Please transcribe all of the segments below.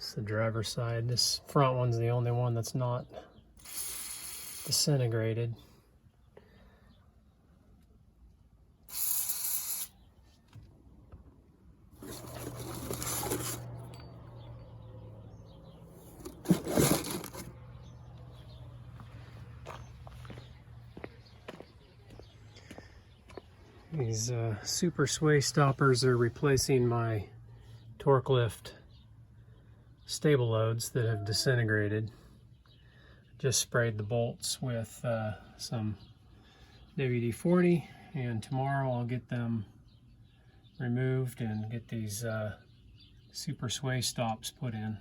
It's the driver's side. This front one's the only one that's not disintegrated. These super sway stoppers are replacing my Torklift Stableloads that have disintegrated. Just sprayed the bolts with some WD-40, and tomorrow I'll get them removed and get these super sway stops put in.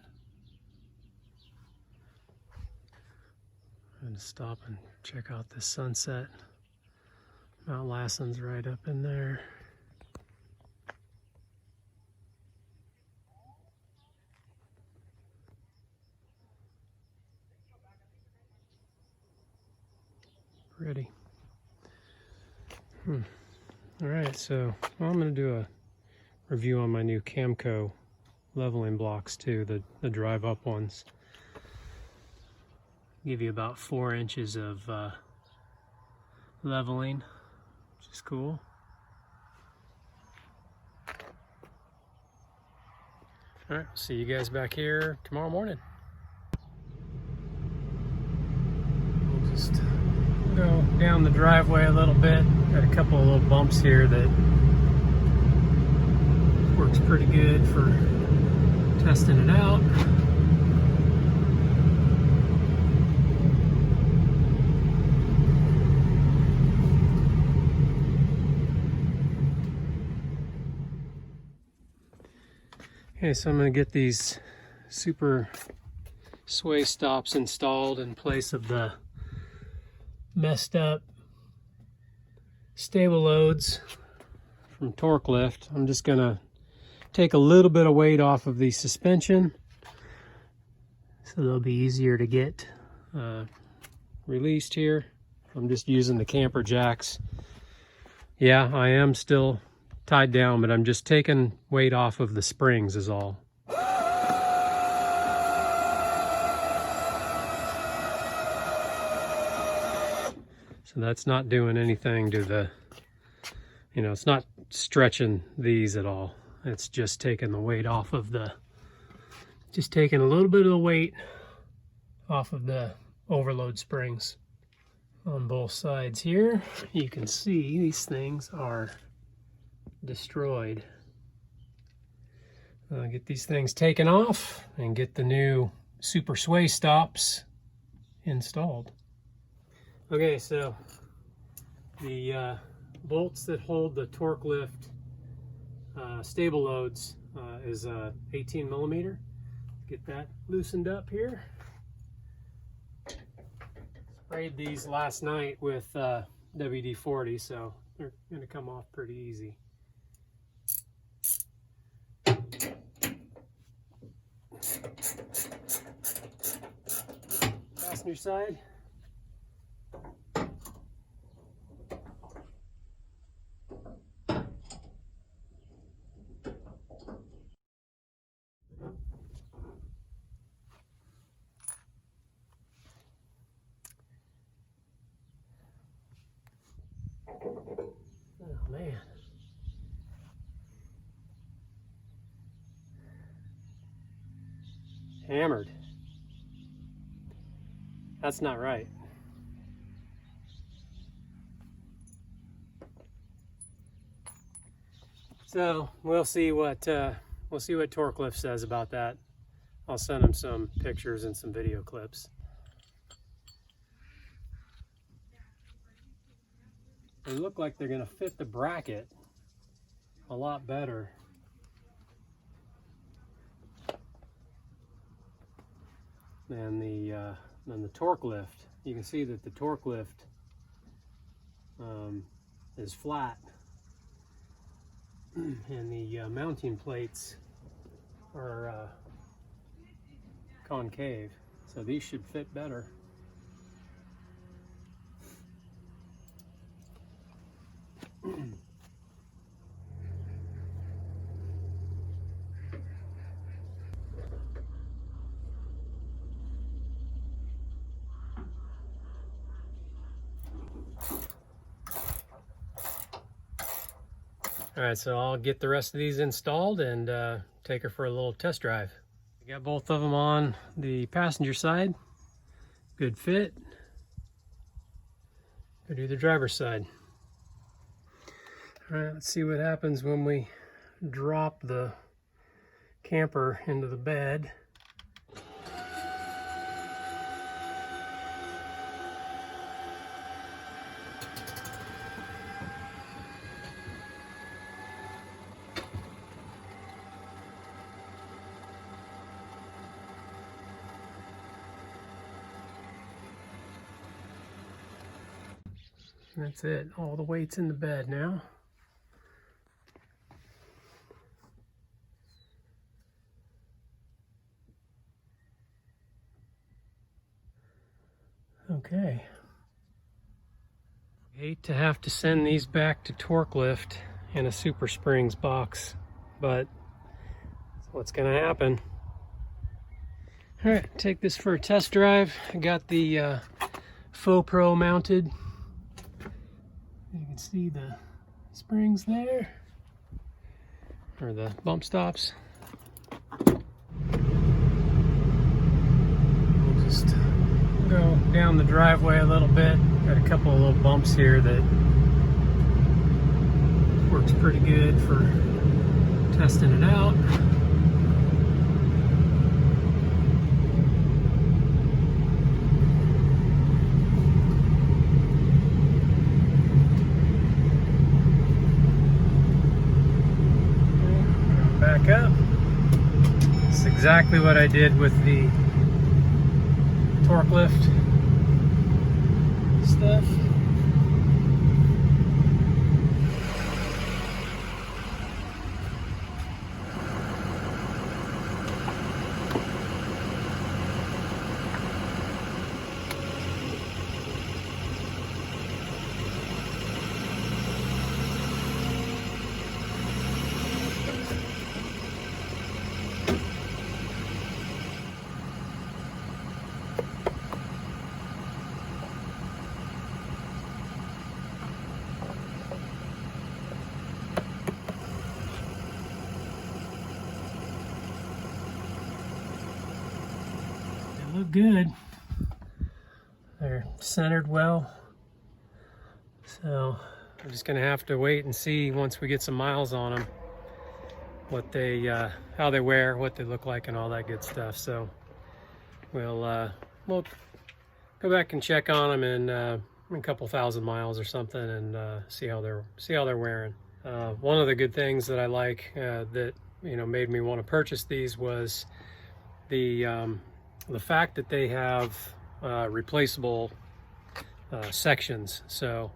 I'm gonna stop and check out this sunset. Mount Lassen's right up in there. Pretty. All right, so I'm going to do a review on my new Camco leveling blocks too, the drive up ones. Give you about 4 inches of leveling, which is cool. All right, see you guys back here tomorrow morning. We'll just go down the driveway a little bit. Got a couple of little bumps here that works pretty good for testing it out. Okay, so I'm going to get these super sway stops installed in place of the messed up Stableloads from Torklift. I'm just going to take a little bit of weight off of the suspension so they'll be easier to get released here. I'm just using the camper jacks. Yeah, I am still tied down, but I'm just taking weight off of the springs is all. So that's not doing anything to the, it's not stretching these at all. It's just taking the weight off of the, just taking a little bit of the weight off of the overload springs on both sides here. You can see these things are destroyed. I'll get these things taken off and get the new super sway stops installed. Okay, so the bolts that hold the Torklift Stableloads is 18 millimeter. Get that loosened up here. Sprayed these last night with WD-40, so they're going to come off pretty easy. Passenger side. Oh man. Hammered. That's not right. So we'll see what Torklift says about that. I'll send them some pictures and some video clips. They look like they're going to fit the bracket a lot better. Than the Torklift. You can see that the Torklift is flat, and the mounting plates are concave, so these should fit better. All right, so I'll get the rest of these installed and take her for a little test drive. I got both of them on the passenger side. Good fit. Go do the driver's side. All right, let's see what happens when we drop the camper into the bed. That's it. All the weight's in the bed now. Okay. Hate to have to send these back to Torklift in a Super Springs box, but that's what's going to happen. All right, take this for a test drive. I got the Faux Pro mounted. You can see the springs there, or the bump stops. We'll just go down the driveway a little bit. Got a couple of little bumps here that works pretty good for testing it out. Back up. It's exactly what I did with the Torklift stuff. Look good. They're centered well. So I'm just gonna have to wait and see once we get some miles on them what they how they wear, what they look like, and all that good stuff. So we'll go back and check on them in a couple thousand miles or something, and see how they're wearing. One of the good things that I like that made me want to purchase these was the fact that they have replaceable sections. So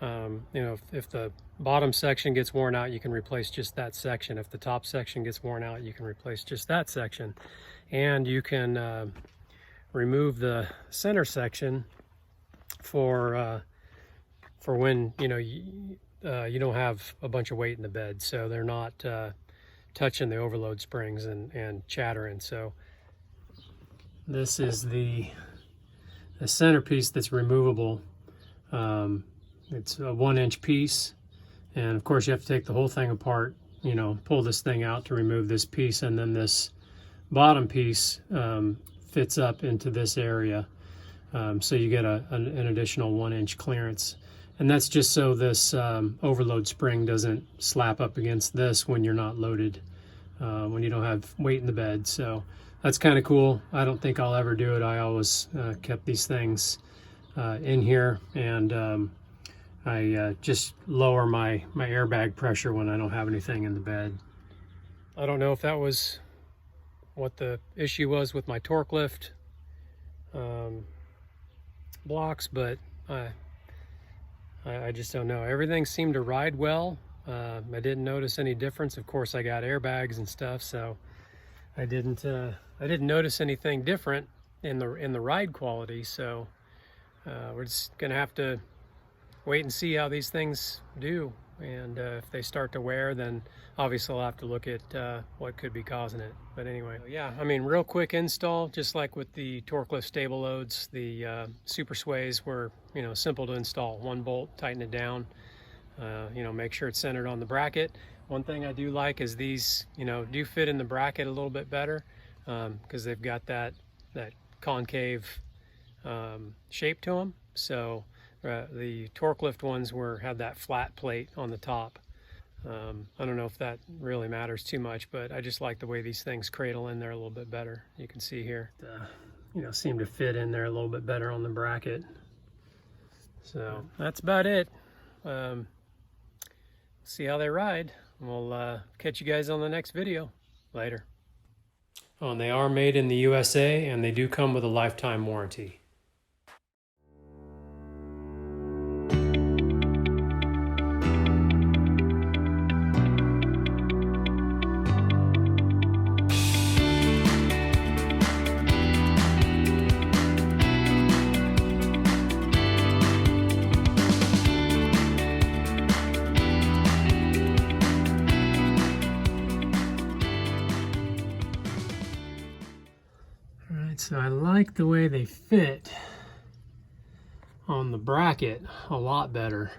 if the bottom section gets worn out, you can replace just that section. If the top section gets worn out, you can replace just that section. And you can remove the center section for when you don't have a bunch of weight in the bed, so they're not touching the overload springs and chattering. So this is the centerpiece that's removable. It's a 1-inch piece, and of course you have to take the whole thing apart, pull this thing out to remove this piece, and then this bottom piece fits up into this area, so you get an additional 1-inch clearance. And that's just so this overload spring doesn't slap up against this when you're not loaded, when you don't have weight in the bed. So that's kind of cool. I don't think I'll ever do it. I always kept these things in here, and I just lower my airbag pressure when I don't have anything in the bed. I don't know if that was what the issue was with my Torklift blocks, but I just don't know. Everything seemed to ride well. I didn't notice any difference. Of course, I got airbags and stuff, so I didn't notice anything different in the ride quality. So we're just gonna have to wait and see how these things do, and if they start to wear, then obviously I'll have to look at what could be causing it. But anyway, yeah, I mean, real quick install, just like with the Torklift Stableloads. The Super Sways were simple to install. One bolt, tighten it down, You know, make sure it's centered on the bracket. One thing I do like is these, you know, do fit in the bracket a little bit better because they've got that concave shape to them. So the Torklift ones had that flat plate on the top. I don't know if that really matters too much, but I just like the way these things cradle in there a little bit better. You can see here, you know, seem to fit in there a little bit better on the bracket. So that's about it. See how they ride. We'll catch you guys on the next video. Later. Oh, and they are made in the USA, and they do come with a lifetime warranty. So I like the way they fit on the bracket a lot better.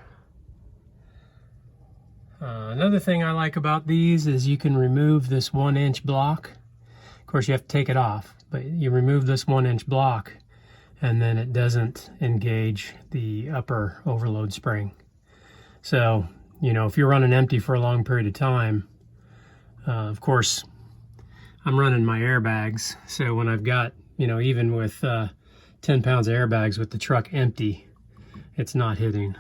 Another thing I like about these is you can remove this 1-inch block. Of course, you have to take it off, but you remove this 1-inch block and then it doesn't engage the upper overload spring. So, you know, if you're running empty for a long period of time, of course, I'm running my airbags. So when I've got, you know, even with 10 pounds of airbags with the truck empty, it's not hitting.